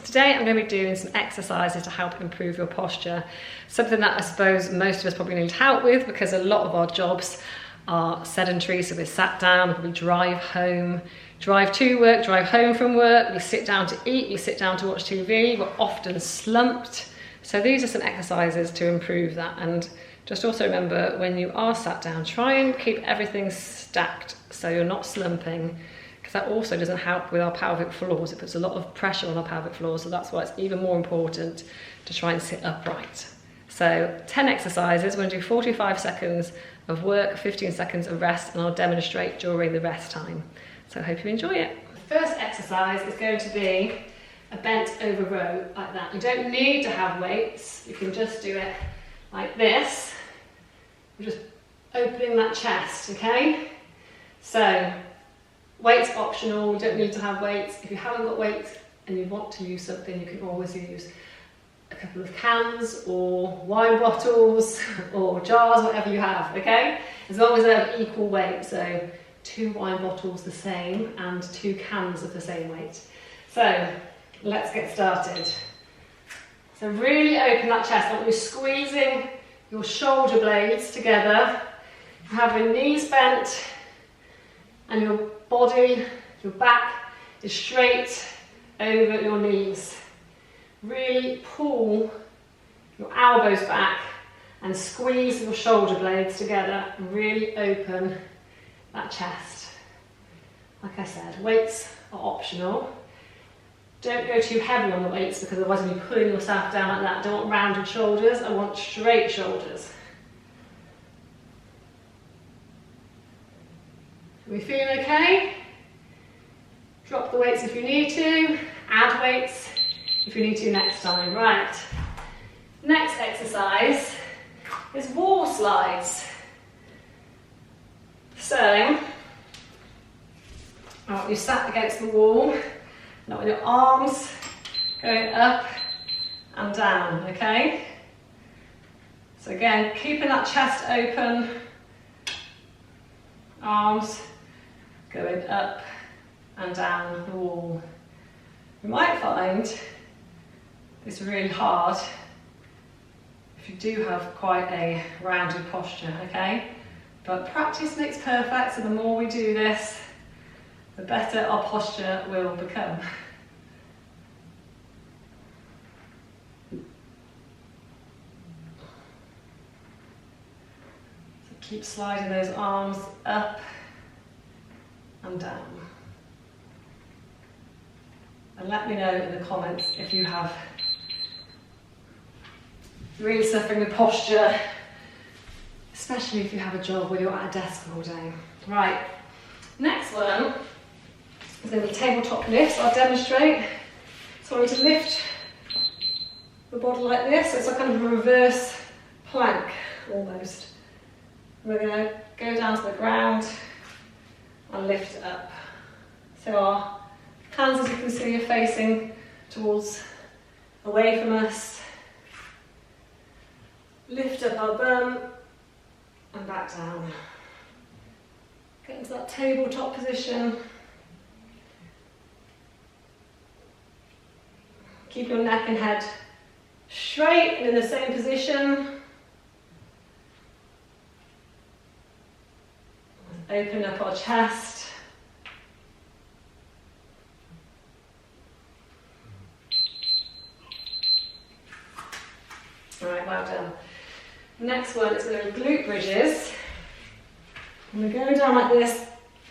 Today I'm going to be doing some exercises to help improve your posture. Something that I suppose most of us probably need help with because a lot of our jobs are sedentary, so we're sat down, we probably drive home, drive to work, drive home from work, we sit down to eat, we sit down to watch TV, we're often slumped. So these are some exercises to improve that, and just also remember when you are sat down, try and keep everything stacked so you're not slumping, because that also doesn't help with our pelvic floors. It puts a lot of pressure on our pelvic floors, so that's why it's even more important to try and sit upright. So 10 exercises, we're going to do 45 seconds of work, 15 seconds of rest, and I'll demonstrate during the rest time. So I hope you enjoy it. The first exercise is going to be a bent over row like that. You don't need to have weights, you can just do it like this. You're just opening that chest, okay? So weights optional, you don't need to have weights. If you haven't got weights and you want to use something, you can always use a couple of cans or wine bottles or jars, whatever you have, okay? As long as they have equal weight, so 2 wine bottles the same and 2 cans of the same weight. So let's get started. So really open that chest, like you're squeezing your shoulder blades together. You have your knees bent and your body, your back is straight over your knees. Really pull your elbows back and squeeze your shoulder blades together and really open that chest. Like I said, weights are optional. Don't go too heavy on the weights because otherwise you'll be pulling yourself down like that. I don't want rounded shoulders, I want straight shoulders. Are we feeling okay? Drop the weights if you need to, add weights if you need to next time. Right, next exercise is wall slides. So, you sat against the wall, now with your arms going up and down, okay? So again, keeping that chest open, arms going up and down the wall. You might find it's really hard if you do have quite a rounded posture, okay? But practice makes perfect, so the more we do this, the better our posture will become. So keep sliding those arms up and down. And let me know in the comments if you have really suffering with posture, especially if you have a job where you're at a desk all day. Right, next one is going to be tabletop lifts. I'll demonstrate. So I want you to lift the body like this. So it's a kind of a reverse plank almost. We're going to go down to the ground and lift it up. So our hands, as you can see, are facing towards away from us. Lift up our bum and back down. Get into that tabletop position. Keep your neck and head straight and in the same position. Open up our chest. Alright, well done. Next one is going to be glute bridges. And we're going down like this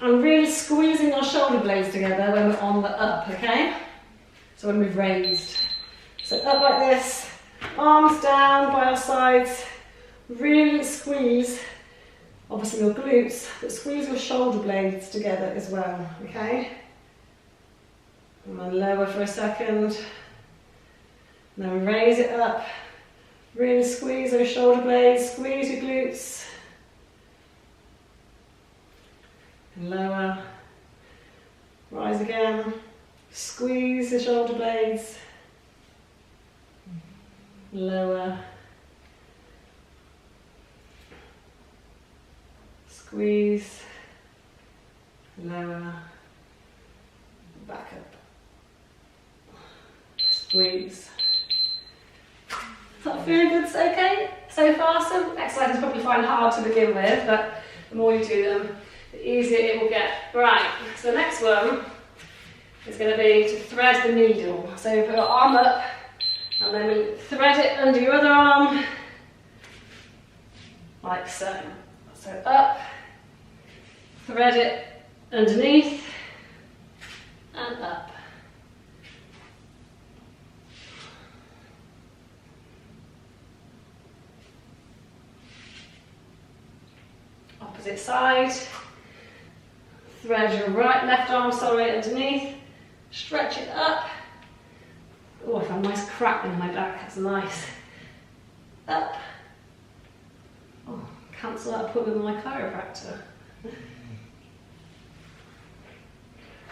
and really squeezing our shoulder blades together when we're on the up, okay? So when we've raised. So up like this, arms down by our sides, really squeeze, obviously your glutes, but squeeze your shoulder blades together as well, okay? And then lower for a second, and then raise it up. Really squeeze those shoulder blades, squeeze your glutes. And lower, rise again, squeeze the shoulder blades, lower, squeeze, lower, back up. squeeze. Is that feeling good? Okay so far? Some exercises probably find hard to begin with, but the more you do them, the easier it will get. Right, so the next one is going to be to thread the needle. So put your arm up and then we thread it under your other arm, like so. So up, thread it underneath, and up. Opposite side. Thread your left arm, underneath. Stretch it up. Oh, I found a nice crackling in my back. That's nice. Up. Oh, cancel that appointment with my chiropractor.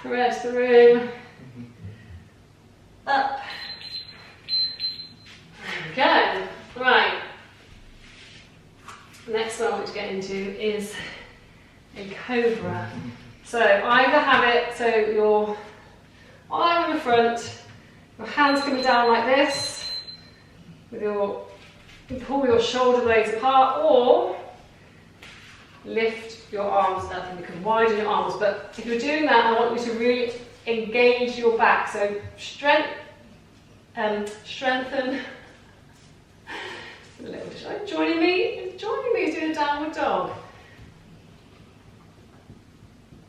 Thread through. Up. There we go. Right. The next one I want to get into is a cobra. So either have it so your arm in the front, your hands coming down like this, with you pull your shoulder blades apart, or lift your arms up and you can widen your arms. But if you're doing that, I want you to really engage your back. So strengthen. Joining me is doing a downward dog.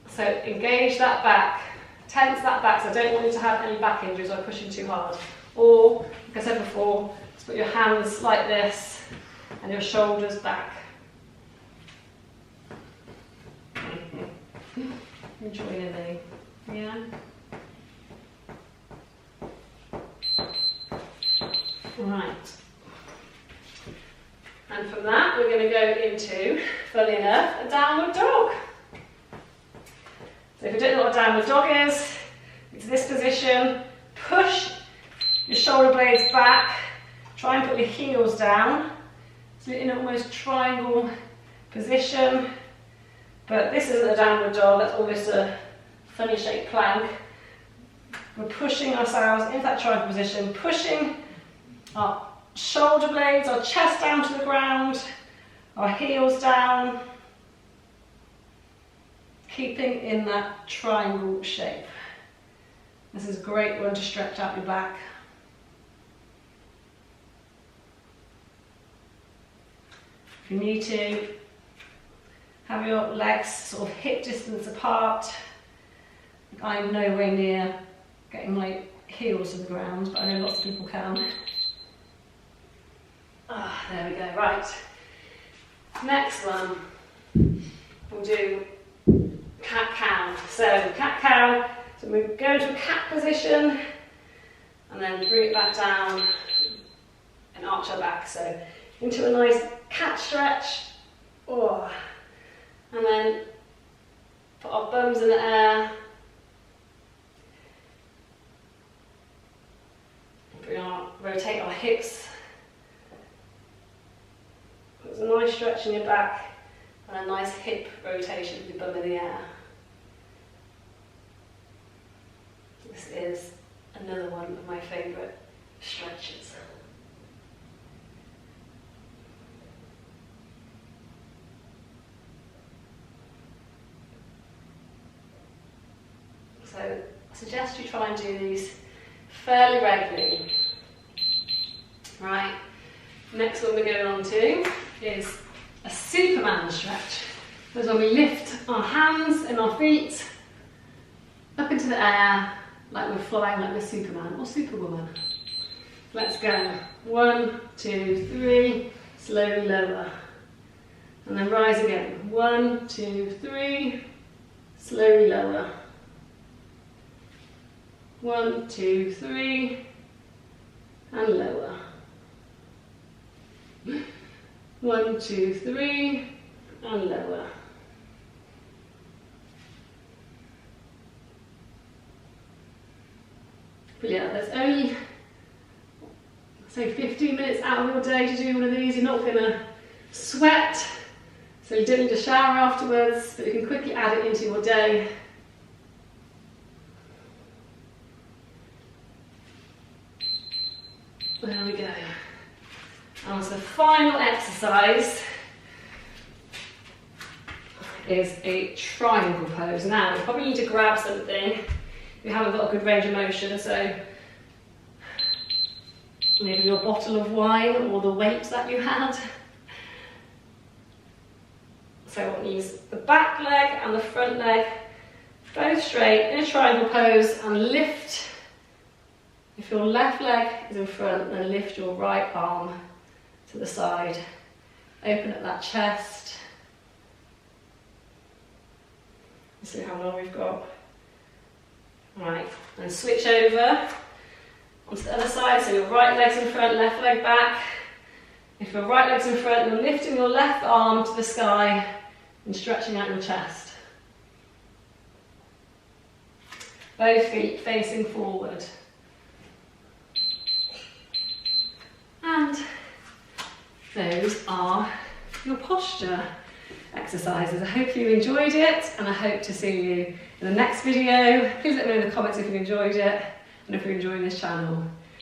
So engage that back, tense that back, so I don't want you to have any back injuries or pushing too hard. Or, like I said before, just put your hands like this and your shoulders back. You're joining me, yeah? Right. And from that, we're going to go into, funny enough, a downward dog. So if you don't know what a downward dog is, it's this position. Push your shoulder blades back. Try and put your heels down. So you're in almost triangle position. But this isn't a downward dog, that's almost a funny shaped plank. We're pushing ourselves into that triangle position, pushing our shoulder blades, our chest down to the ground, our heels down, keeping in that triangle shape. This is a great one to stretch out your back. If you need to, have your legs sort of hip distance apart. I'm nowhere near getting my heels to the ground, but I know lots of people can. Ah, there we go, right. Next one, we'll do cat-cow. So cat-cow, so we go into a cat position and then bring it back down and arch our back. So into a nice cat stretch, oh, and then put our bums in the air. Rotate our hips. There's a nice stretch in your back and a nice hip rotation with your bum in the air. This is another one of my favourite stretches. So I suggest you try and do these fairly regularly. Right, next one we're going on to is a Superman stretch. This is when we lift our hands and our feet up into the air like we're flying like we're Superman or Superwoman. Let's go. 1, 2, 3, slowly lower. And then rise again. 1, 2, 3, slowly lower. 1, 2, 3, and lower. 1, 2, 3, and lower. Brilliant. There's only, say, 15 minutes out of your day to do one of these. You're not going to sweat, so you don't need a shower afterwards, but you can quickly add it into your day. There we go. And so the final exercise is a triangle pose. Now, you probably need to grab something. You haven't got a good range of motion, so maybe your bottle of wine or the weight that you had. So I want to use the back leg and the front leg both straight in a triangle pose and lift. If your left leg is in front, then lift your right arm to the side. Open up that chest. Let's see how long we've got. Right, and switch over onto the other side. So your right leg's in front, left leg back. If your right leg's in front, you're lifting your left arm to the sky and stretching out your chest. Both feet facing forward. And those are your posture exercises. I hope you enjoyed it, and I hope to see you in the next video. Please let me know in the comments if you enjoyed it and if you're enjoying this channel.